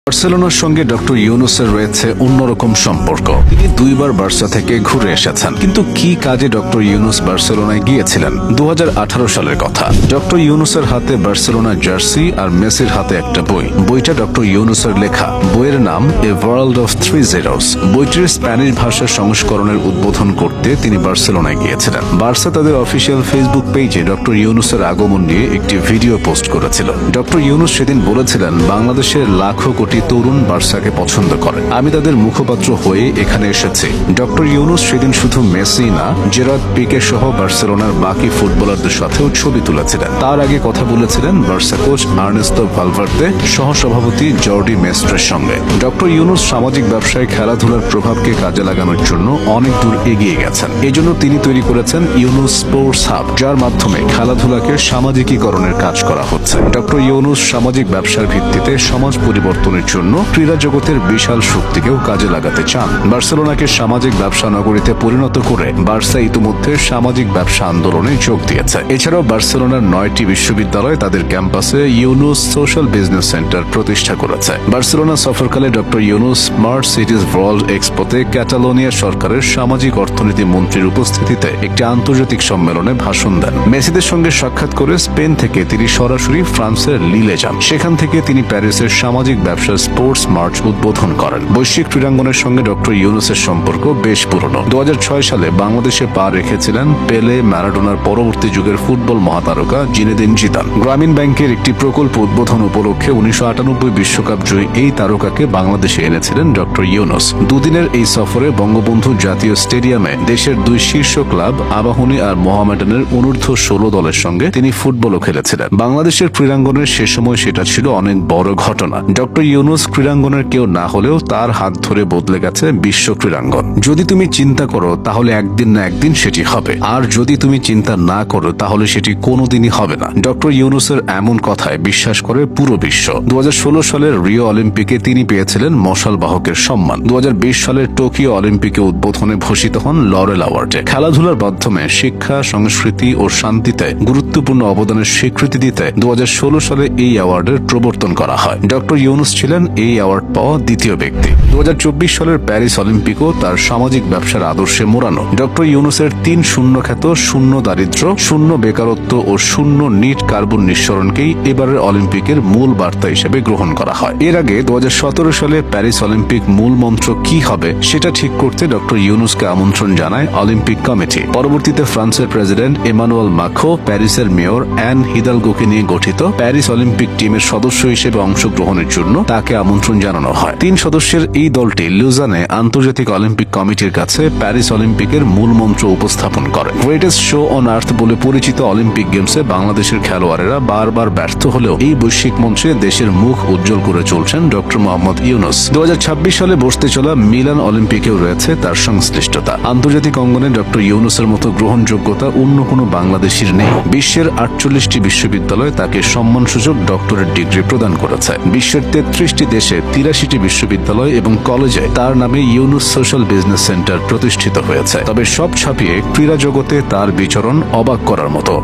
বার্সেলোনার সঙ্গে ডক্টর ইউনুসের রয়েছে অন্যরকম সম্পর্ক। তিনি দুইবার বার্সা থেকে ঘুরে এসেছেন, কিন্তু কি কাজে ডক্টর ইউনুস বার্সেলোনায় গিয়েছিলেন? 2018 সালের কথা। ডক্টর ইউনুসের হাতে বার্সেলোনার জার্সি আর মেসির হাতে একটা বই। বইটা ডক্টর ইউনুসের লেখা। বইয়ের নাম a world of three zeros. বইটির স্প্যানিশ ভাষার সংস্করণের উদ্বোধন করতে তিনি বার্সেলোনায় গিয়েছিলেন। বার্সা তাদের অফিসিয়াল ফেসবুক পেজে ডক্টর ইউনুসের আগমন নিয়ে একটি ভিডিও পোস্ট করেছিল। ডক্টর ইউনুস সেদিন বলেছিলেন, বাংলাদেশের লাখো কোটি তরুণ বার্সাকে পছন্দ করে, আমি তাদের মুখপাত্র হয়ে এখানে এসেছি। ডক্টর ইউনুস সেদিন শুধু মেসি না, জেরার্ড পিকে সহ বার্সেলোনার বাকি ফুটবলারদের সাথেও ছবি তুলেছিলেন। তার আগে কথা বলেছিলেন বার্সা কোচ আর্নেস্তো ভালভার্দে, সহসভাপতি জর্ডি মেস্ট্রের সঙ্গে। ডক্টর ইউনুস সামাজিক ব্যবসায় খেলাধুলার প্রভাবকে কাজে লাগানোর জন্য অনেক দূর এগিয়ে গেছেন। এজন্য তিনি তৈরি করেছেন ইউনুস স্পোর্টস হাব, যার মাধ্যমে খেলাধুলাকে সামাজিকীকরণের কাজ করা হচ্ছে। ডক্টর ইউনুস সামাজিক ব্যবসার ভিত্তিতে সমাজ পরিবর্তনের জন্য ক্রীড়া জগতের বিশাল শক্তিকেও কাজে লাগাতে চান। বার্সেলোনাকে সামাজিক ব্যবসা নগরীতে পরিণত করে বার্সা ইতিমধ্যে সামাজিক ব্যবসা আন্দোলনে যোগ দিয়েছে। এছাড়াও বার্সেলোনার 9টি বিশ্ববিদ্যালয় তাদের ক্যাম্পাসে ইউনুস সোশ্যাল বিজনেস সেন্টার প্রতিষ্ঠা করেছে। বার্সেলোনা সফরকালে doctor Yunus smart cities world এক্সপোতে ক্যাটালোনিয়া সরকারের সামাজিক অর্থনীতি মন্ত্রীর উপস্থিতিতে একটি আন্তর্জাতিক সম্মেলনে ভাষণ দেন। মেসিদের সঙ্গে সাক্ষাৎ করে স্পেন থেকে তিনি সরাসরি ফ্রান্সের লিলে যান। সেখান থেকে তিনি প্যারিসের সামাজিক ব্যবসা স্পোর্টস মার্চ উদ্বোধন করেন। বৈশ্বিক ক্রীড়াঙ্গনের সঙ্গে ডক্টর ইউনুসের সম্পর্ক বেশ পুরনো। 2006 সালে বাংলাদেশে পা রেখেছিলেন পেলে, ম্যারাডোনার পরবর্তী যুগের ফুটবল মহাতারকা জিনেদিন জিদান। গ্রামীণ ব্যাংকের একটি প্রকল্প উদ্বোধন উপলক্ষে 1998 বিশ্বকাপ জয়ী এই তারকাকে বাংলাদেশে এনেছিলেন ডক্টর ইউনুস। দুদিনের এই সফরে বঙ্গবন্ধু জাতীয় স্টেডিয়ামে দেশের দুই শীর্ষ ক্লাব আবাহনী আর মোহামেডানের অনূর্ধ্ব 16 দলের সঙ্গে তিনি ফুটবলও খেলেছিলেন। বাংলাদেশের ক্রীড়াঙ্গনের সে সময় সেটা ছিল অনেক বড় ঘটনা। ডক্টর ইউনুস ক্রীড়াঙ্গনের কেউ না হলেও তার হাত ধরে বদলে গেছে বিশ্ব ক্রীড়াঙ্গন। যদি তুমি চিন্তা করো তাহলে একদিন না একদিন সেটি হবে, আর যদি তুমি চিন্তা না করো তাহলে সেটি কোনোদিনই হবে না। ডক্টর ইউনুসের এমন কথায় বিশ্বাস করে পুরো বিশ্ব। 2016 সালের রিও অলিম্পিকে তিনি পেয়েছিলেন মশাল বাহকের সম্মান। 2020 সালের টোকিও অলিম্পিকে উদ্বোধনে ভূষিত হন লরেল অ্যাওয়ার্ডে। খেলাধুলার মাধ্যমে শিক্ষা, সংস্কৃতি ও শান্তিতে গুরুত্বপূর্ণ অবদানের স্বীকৃতি দিতে 2016 সালে এই অ্যাওয়ার্ডের প্রবর্তন করা হয়। ডক্টর ইউনুস ছিলেন এই অ্যাওয়ার্ড পাওয়া দ্বিতীয় ব্যক্তি। 2024 সালের প্যারিস অলিম্পিকও তার সামাজিক ব্যবসার আদর্শে মোড়ানো। ডক্টর ইউনুসের 3 শূন্য খ্যাত শূন্য দারিদ্র্য, শূন্য বেকারত্ব ও শূন্য নিট কার্বন নিঃসরণকেই এবারের অলিম্পিকের মূল বার্তা হিসেবে গ্রহণ করা হয়। এর আগে 2017 সালে প্যারিস অলিম্পিক মূল মন্ত্র কি হবে সেটা ঠিক করতে ডক্টর ইউনুসকে আমন্ত্রণ জানায় অলিম্পিক কমিটি। পরবর্তীতে ফ্রান্সের প্রেসিডেন্ট এমানুয়েল মাখো, প্যারিসের মেয়র অ্যান হিদালগোকে নিয়ে গঠিত প্যারিস অলিম্পিক টিমের সদস্য হিসেবে অংশগ্রহণের জন্য তাকে আমন্ত্রণ জানানো হয়। 3 সদস্যের এই দলটি লুজানে আন্তর্জাতিক অলিম্পিক কমিটির কাছে প্যারিস অলিম্পিকের মূল মন্ত্র উপস্থাপন করে। গ্রেটেস্ট শো অন আর্থ বলে পরিচিত অলিম্পিক গেমসে বাংলাদেশের খেলোয়াড়েরা বারবার ব্যর্থ হলেও এই বৈশ্বিক মঞ্চে দেশের মুখ উজ্জ্বল করে চলছেন ডক্টর মোহাম্মদ ইউনুস। 2026 সালে বসতে চলা মিলান অলিম্পিকেও রয়েছে তার সংশ্লিষ্টতা। আন্তর্জাতিক অঙ্গনে ডক্টর ইউনুসের মতো গ্রহণযোগ্যতা অন্য কোনো বাংলাদেশির নেই। বিশ্বের 48টি বিশ্ববিদ্যালয় তাকে সম্মানসূচক ডক্টরেট ডিগ্রি প্রদান করেছে। বিশ্বের 33টি দেশে 83টি বিশ্ববিদ্যালয় এবং কলেজে তার নামে ইউনুস সোশ্যাল বিজনেস সেন্টার প্রতিষ্ঠিত হয়েছে। তবে সব ছাপিয়ে ক্রীড়া জগতে তার বিচরণ অবাক করার মতো।